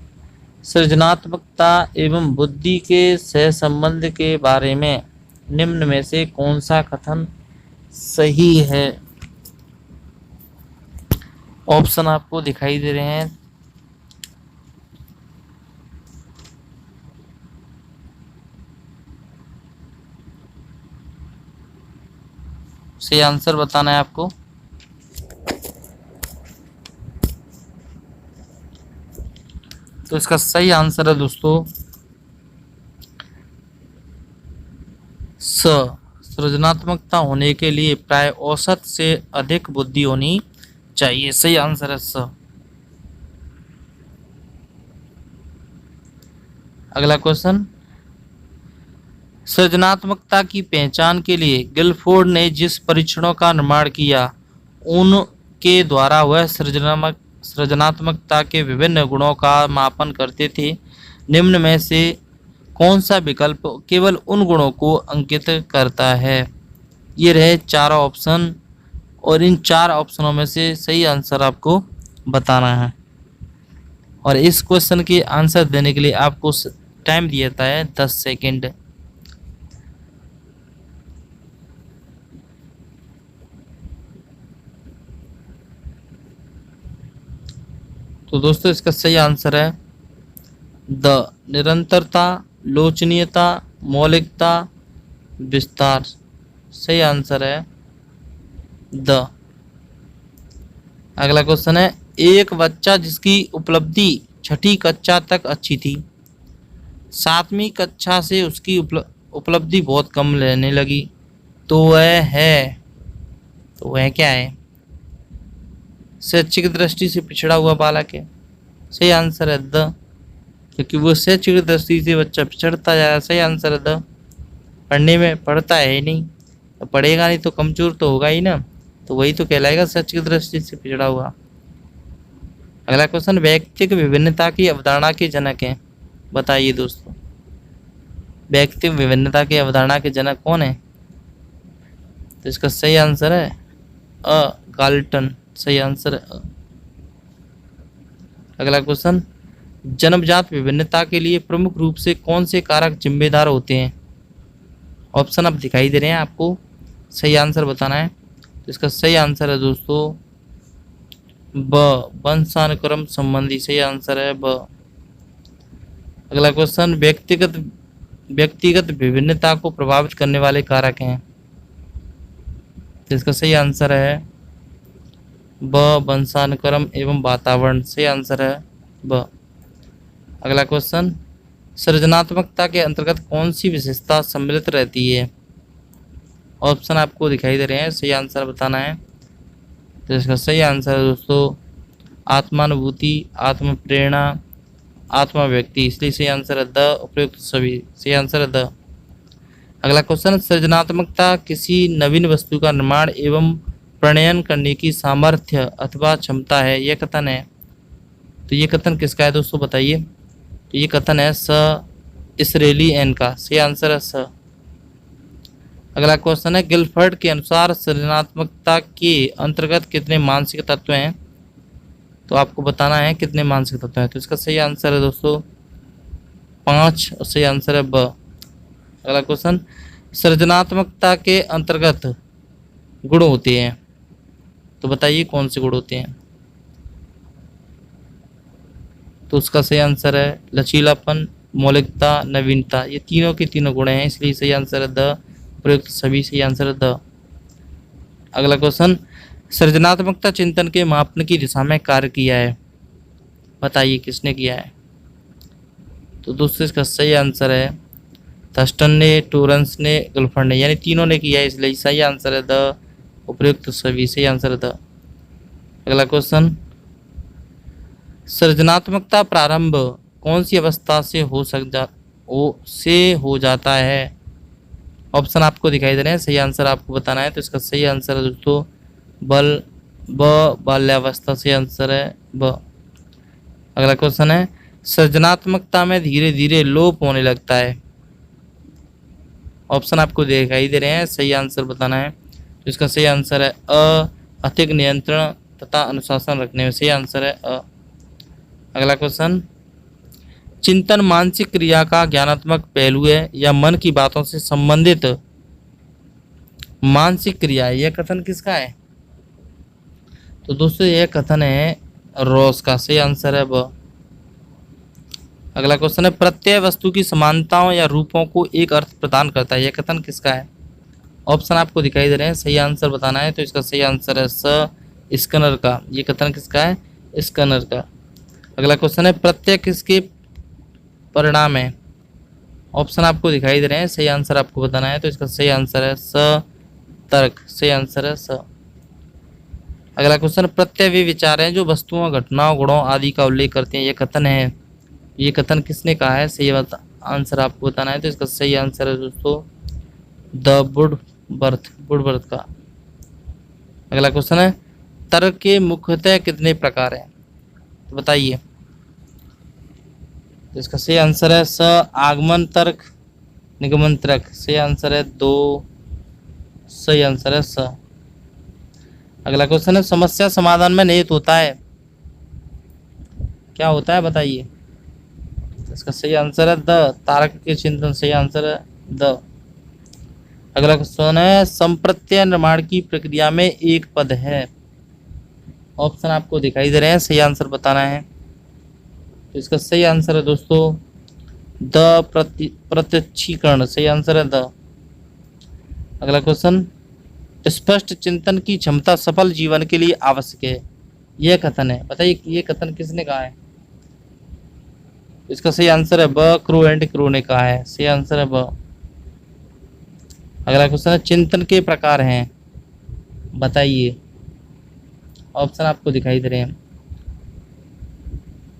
[SPEAKER 1] सृजनात्मकता एवं बुद्धि के सहसंबंध के बारे में निम्न में से कौन सा कथन सही है? ऑप्शन आपको दिखाई दे रहे हैं। सही आंसर बताना है आपको। तो इसका सही आंसर है दोस्तों स। सृजनात्मकता होने के लिए प्राय औसत से अधिक बुद्धि होनी चाहिए। सही आंसर है स। अगला क्वेश्चन, सृजनात्मकता की पहचान के लिए गिलफोर्ड ने जिस परीक्षणों का निर्माण किया उनके द्वारा वह सृजनात्मकता के विभिन्न गुणों का मापन करते थे। निम्न में से कौन सा विकल्प केवल उन गुणों को अंकित करता है? ये रहे चारों ऑप्शन, और इन 4 ऑप्शनों में से सही आंसर आपको बताना है। और इस क्वेश्चन के आंसर देने के लिए आपको टाइम दिया जाता है 10 सेकेंड। तो दोस्तों इसका सही आंसर है द। निरंतरता, लोचनीयता, मौलिकता, विस्तार। सही आंसर है द। अगला क्वेश्चन है, एक बच्चा जिसकी उपलब्धि 6ठी कक्षा तक अच्छी थी, 7वीं कक्षा से उसकी उपलब्धि बहुत कम रहने लगी, तो वह क्या है? शैक्षिक दृष्टि से पिछड़ा हुआ बालक है। सही आंसर है द, क्योंकि वो शैक्षिक दृष्टि से बच्चा पिछड़ता जा रहा है। सही आंसर है द। पढ़ने में पढ़ता है ही नहीं, तो पढ़ेगा नहीं तो कमजोर तो होगा ही ना, तो वही तो कहलाएगा शैक्षिक दृष्टि से पिछड़ा हुआ। अगला क्वेश्चन, व्यक्तिगत विभिन्नता की अवधारणा के जनक हैं, बताइए दोस्तों। व्यक्तिगत विभिन्नता की अवधारणा के जनक कौन है? तो इसका सही आंसर है अ, गाल्टन। सही आंसर है अ। अगला क्वेश्चन, जन्मजात विभिन्नता के लिए प्रमुख रूप से कौन से कारक जिम्मेदार होते हैं? ऑप्शन अब दिखाई दे रहे हैं आपको, सही आंसर बताना है। तो इसका सही आंसर है दोस्तों ब, वंशानुक्रम संबंधी। सही आंसर है ब। अगला क्वेश्चन, व्यक्तिगत विभिन्नता को प्रभावित करने वाले कारक हैं, तो इसका सही आंसर है ब, वंशानुक्रम एवं वातावरण। सही आंसर है ब। अगला क्वेश्चन, सृजनात्मकता के अंतर्गत कौन सी विशेषता सम्मिलित रहती है? ऑप्शन आपको दिखाई दे रहे हैं, सही आंसर बताना है। तो इसका सही आंसर है दोस्तों आत्मानुभूति, आत्म प्रेरणा, आत्मा व्यक्ति, इसलिए सही आंसर है द। उपयुक्त सभी, सही आंसर है द। अगला क्वेश्चन, सृजनात्मकता किसी नवीन वस्तु का निर्माण एवं प्रणयन करने की सामर्थ्य अथवा क्षमता है, यह कथन है। तो ये कथन किसका है दोस्तों, बताइए। तो ये कथन है स इसरेली एन का, सही आंसर है स। अगला क्वेश्चन है, गिलफर्ड के अनुसार सृजनात्मकता के अंतर्गत कितने मानसिक तत्व हैं। तो आपको बताना है कितने मानसिक तत्व हैं। तो इसका सही आंसर है दोस्तों 5, और सही आंसर है ब। अगला क्वेश्चन, सृजनात्मकता के अंतर्गत गुण होते हैं, तो बताइए कौन से गुण होते हैं। तो उसका सही आंसर है लचीलापन, मौलिकता, नवीनता। ये तीनों के तीनों गुण हैं, इसलिए सही आंसर है द। प्रयुक्त सभी, सही आंसर है द। अगला क्वेश्चन, सृजनात्मकता चिंतन के मापन की दिशा में कार्य किया है, बताइए किसने किया है। तो दोस्तों इसका सही आंसर है थर्स्टन ने, टोरेंस ने, गिलफर्ड ने, यानी तीनों ने किया है, इसलिए सही आंसर है द। उपयुक्त सभी, सही आंसर है द। अगला क्वेश्चन, सृजनात्मकता प्रारंभ कौन सी अवस्था से हो जाता है। ऑप्शन आपको दिखाई दे रहे हैं, सही आंसर आपको बताना है। तो इसका सही आंसर है दोस्तों बाल्यावस्था, सही आंसर है ब। अगला क्वेश्चन है, सृजनात्मकता में धीरे धीरे लोप होने लगता है। ऑप्शन आपको दिखाई दे रहे हैं, सही आंसर बताना है। तो इसका सही आंसर है अ, अधिक नियंत्रण तथा अनुशासन रखने में, सही आंसर है अ। अगला क्वेश्चन, चिंतन मानसिक क्रिया का ज्ञानात्मक पहलू है या मन की बातों से संबंधित मानसिक क्रिया है, यह कथन किसका है। तो दोस्तों यह कथन है रॉस का, सही आंसर है ब। अगला क्वेश्चन है, प्रत्यय वस्तु की समानताओं या रूपों को एक अर्थ प्रदान करता है, यह कथन किसका है। ऑप्शन आपको दिखाई दे रहे हैं, सही आंसर बताना है। तो इसका सही आंसर है स स्कनर का, ये कथन किसका है, स्कनर का। अगला क्वेश्चन है, प्रत्यय किसके परिणाम है। ऑप्शन आपको दिखाई दे रहे हैं, सही आंसर आपको बताना है। तो इसका सही आंसर है स तर्क, सही आंसर है स। अगला क्वेश्चन, प्रत्यय वे विचार हैं जो वस्तुओं, घटनाओं, गुणों आदि का उल्लेख करते हैं, यह कथन है। ये कथन किसने कहा है, सही आंसर आपको बताना है। तो इसका सही आंसर है दोस्तों द वुडवर्थ का। अगला क्वेश्चन है, तर्क के मुख्यतः कितने प्रकार हैं, तो बताइए। तो इसका सही आंसर है स आगमन तर्क, निगमन तर्क, सही आंसर है 2, सही आंसर है स। अगला क्वेश्चन है, समस्या समाधान में निहित होता है, क्या होता है बताइए। इसका सही आंसर है द तार्किक के चिंतन, सही आंसर है द। अगला क्वेश्चन है, संप्रत्यय निर्माण की प्रक्रिया में एक पद है। ऑप्शन आपको दिखाई दे रहे हैं, सही आंसर बताना है। तो इसका सही आंसर है दोस्तों द प्रत्यक्षीकरण, सही आंसर है द। अगला क्वेश्चन, स्पष्ट चिंतन की क्षमता सफल जीवन के लिए आवश्यक है, यह कथन है, बताइए ये कथन किसने कहा है। इसका सही आंसर है ब क्रू एंड क्रू ने कहा है, सही आंसर है ब। अगला क्वेश्चन है, चिंतन के प्रकार हैं, बताइए। ऑप्शन आपको दिखाई दे रहे हैं।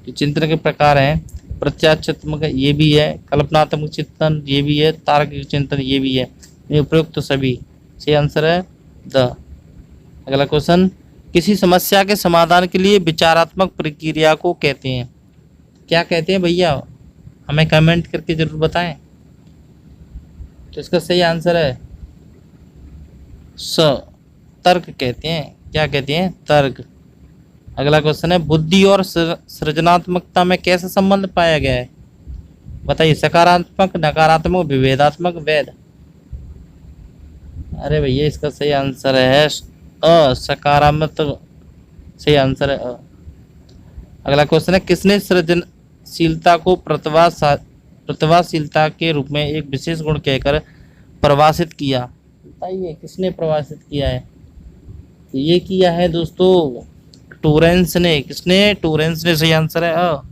[SPEAKER 1] तो चिंतन के प्रकार हैं प्रत्यात्मक, ये भी है, कल्पनात्मक चिंतन ये भी है, तार्किक चिंतन ये भी है, ये उपयुक्त सभी, सही आंसर है द। अगला क्वेश्चन, किसी समस्या के समाधान के लिए विचारात्मक प्रक्रिया को कहते हैं, क्या कहते हैं भैया, हमें कमेंट करके जरूर बताएं। तो इसका सही आंसर है स तर्क कहते हैं, क्या कहते हैं, तर्क। अगला क्वेश्चन है, बुद्धि और सृजनात्मकता में कैसा संबंध पाया गया है, बताइए। सकारात्मक, नकारात्मक, विभेदात्मक, वैध। अरे भैया इसका सही आंसर है सकारात्मक, सही आंसर है अ। अगला क्वेश्चन है, किसने सृजनशीलता को प्रतिभाशीलता के रूप में एक विशेष गुण कहकर परिभाषित किया, बताइए किसने परिभाषित किया है। तो ये किया है दोस्तों टोरेंस ने, किसने, टोरेंस ने, सही आंसर है अ।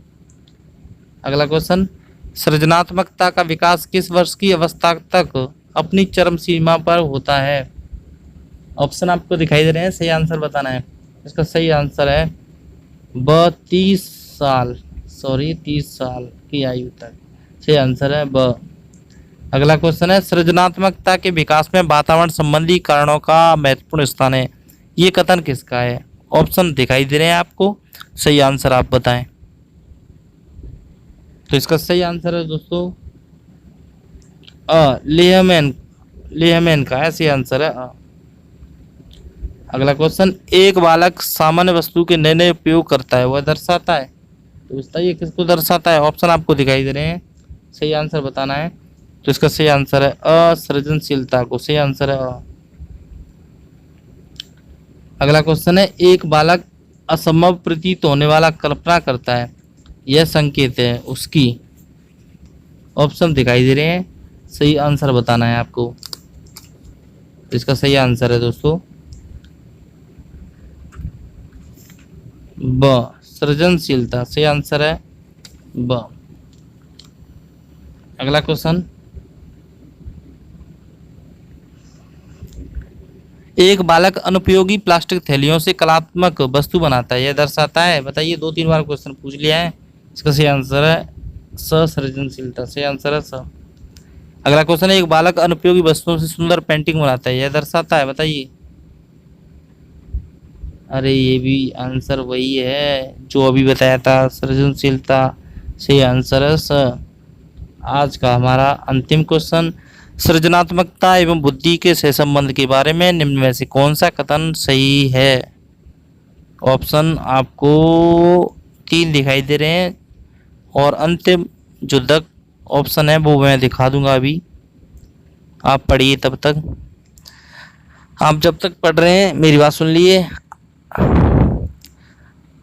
[SPEAKER 1] अगला क्वेश्चन, सृजनात्मकता का विकास किस वर्ष की अवस्था तक अपनी चरम सीमा पर होता है। ऑप्शन आपको दिखाई दे रहे हैं, सही आंसर बताना है। इसका सही आंसर है 32 साल, 30 साल की आयु तक। सही आंसर है ब। अगला क्वेश्चन है, सृजनात्मकता के विकास में वातावरण संबंधी कारणों का महत्वपूर्ण स्थान है। ये कथन किसका है? ऑप्शन दिखाई दे रहे हैं आपको, सही आंसर आप बताएं। तो इसका सही आंसर है दोस्तों लेहमैन का है, सही आंसर है अ। अगला क्वेश्चन, एक बालक सामान्य वस्तु के नए नए उपयोग करता है, वह दर्शाता है। तो बताइए किसको दर्शाता है? ऑप्शन आपको दिखाई दे रहे हैं, सही आंसर बताना है। तो इसका सही आंसर है असृजनशीलता को, सही आंसर है अ। अगला क्वेश्चन है, एक बालक असंभव प्रतीत होने वाला कल्पना करता है, यह संकेत है उसकी। ऑप्शन दिखाई दे रहे हैं, सही आंसर बताना है आपको। तो इसका सही आंसर है दोस्तों ब, सृजनशीलता, सही आंसर है ब। अगला क्वेश्चन, एक बालक अनुपयोगी प्लास्टिक थैलियों से कलात्मक वस्तु बनाता है, यह दर्शाता है। बताइए, 2-3 बार क्वेश्चन पूछ लिया है। इसका सही आंसर है सृजनशीलता, सही आंसर है स। अगला क्वेश्चन है, एक बालक अनुपयोगी वस्तुओं से सुंदर पेंटिंग बनाता है, यह दर्शाता है। बताइए। अरे ये भी आंसर वही है जो अभी बताया था, सृजनशीलता, सही आंसर है स। आज का हमारा अंतिम क्वेश्चन, सृजनात्मकता एवं बुद्धि के सहसंबंध के बारे में निम्न में से कौन सा कथन सही है? ऑप्शन आपको 3 दिखाई दे रहे हैं और अंतिम जो द ऑप्शन है वो मैं दिखा दूंगा अभी, आप पढ़िए तब तक। आप जब तक पढ़ रहे हैं मेरी बात सुन लिए।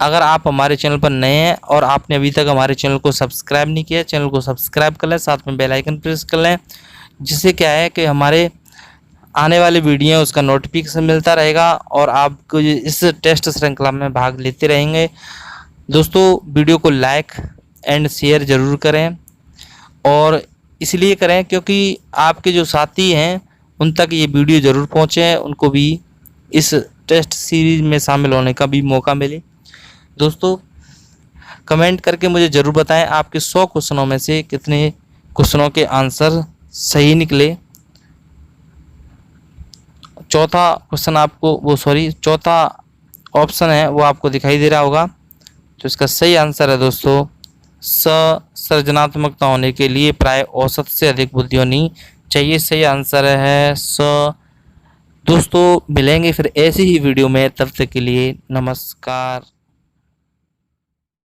[SPEAKER 1] अगर आप हमारे चैनल पर नए हैं और आपने अभी तक हमारे चैनल को सब्सक्राइब नहीं किया, चैनल को सब्सक्राइब कर लें, साथ में बेल आइकन प्रेस कर लें, जिससे क्या है कि हमारे आने वाली वीडियो उसका नोटिफिकेशन मिलता रहेगा और आपको इस टेस्ट श्रृंखला में भाग लेते रहेंगे। दोस्तों, वीडियो को लाइक एंड शेयर ज़रूर करें, और इसलिए करें क्योंकि आपके जो साथी हैं उन तक ये वीडियो ज़रूर पहुँचे, उनको भी इस टेस्ट सीरीज में शामिल होने का भी मौका मिले। दोस्तों, कमेंट करके मुझे ज़रूर बताएं आपके 100 क्वेश्चनों में से कितने क्वेश्चनों के आंसर सही निकले। चौथा ऑप्शन है वो आपको दिखाई दे रहा होगा। तो इसका सही आंसर है दोस्तों सृजनात्मकता होने के लिए प्राय औसत से अधिक बुद्धि होनी चाहिए, सही आंसर है स। दोस्तों, मिलेंगे फिर ऐसी ही वीडियो में, तब तक के लिए नमस्कार।